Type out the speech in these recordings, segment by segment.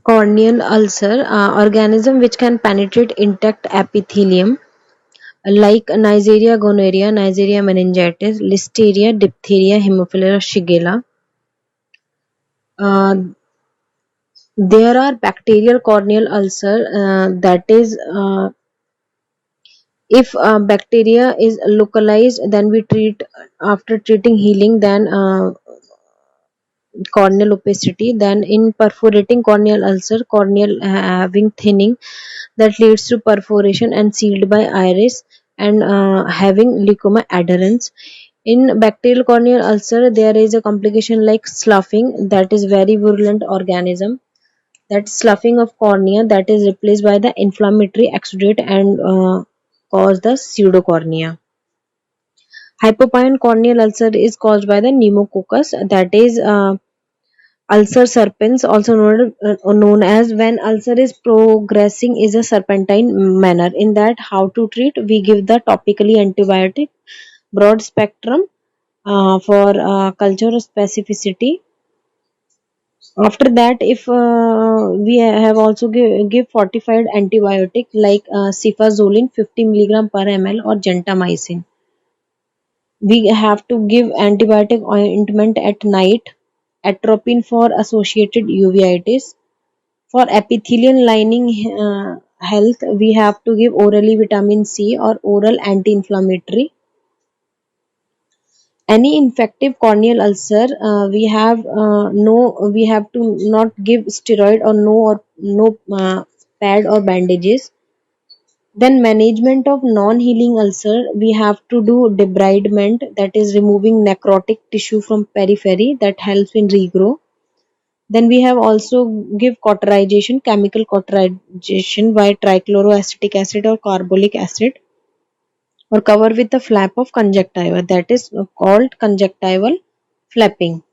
Corneal ulcer, organism which can penetrate intact epithelium like Neisseria gonorrhea, Neisseria meningitis, Listeria, diphtheria, Haemophilus shigella. Uh, there are bacterial corneal ulcer, that is, if bacteria is localized, then we treat after treating healing, then corneal opacity. Then in perforating corneal ulcer, corneal having thinning that leads to perforation and sealed by iris and having leucoma adherence. In bacterial corneal ulcer, there is a complication like sloughing, that is very virulent organism. That sloughing of cornea that is replaced by the inflammatory exudate and cause the pseudocornea. Hypopyon corneal ulcer is caused by the pneumococcus, that is ulcer serpens, also known as when ulcer is progressing is a serpentine manner. In that, how to treat? We give the topically antibiotic, broad spectrum for culture specificity. After that, if we have also give fortified antibiotic like cefazolin 50 milligram per ml or gentamicin. We have to give antibiotic ointment at night, atropine for associated uveitis. For epithelial lining health, we have to give orally vitamin C or oral anti-inflammatory. Any infective corneal ulcer, we have to not give steroid or no pad or bandages. Then management of non-healing ulcer, we have to do debridement, that is removing necrotic tissue from periphery, that helps in regrow. Then we have also give cauterization, chemical cauterization by trichloroacetic acid or carbolic acid, or cover with a flap of conjunctiva, that is called conjunctival flapping.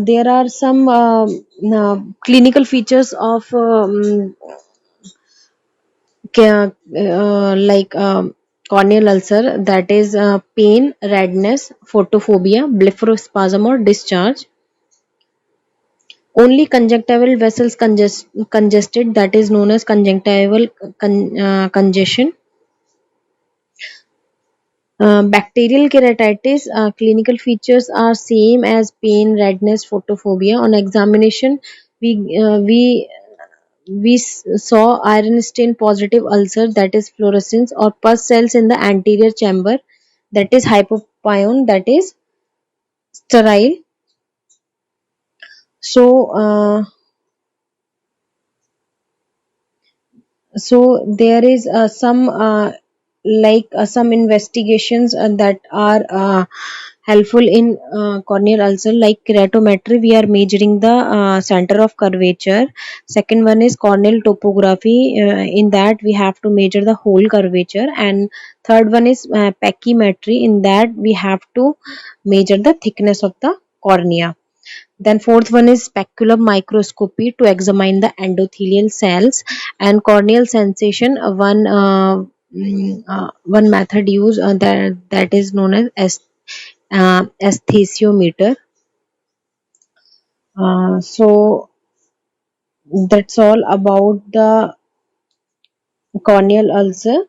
There are some clinical features of like corneal ulcer, that is pain, redness, photophobia, blepharospasm or discharge. Only conjunctival vessels congested, that is known as conjunctival congestion. Bacterial keratitis, clinical features are same as pain, redness, photophobia. On examination, we saw iron stain positive ulcer, that is fluorescence, or pus cells in the anterior chamber, that is hypopyon, that is sterile. So there is some investigations that are helpful in corneal ulcer, like keratometry. We are measuring the center of curvature. Second one is corneal topography. In that we have to measure the whole curvature. And third one is pachymetry. In that we have to measure the thickness of the cornea. Then fourth one is speculum microscopy to examine the endothelial cells. And corneal sensation, one method used, that is known as aesthesiometer. So that's all about the corneal ulcer.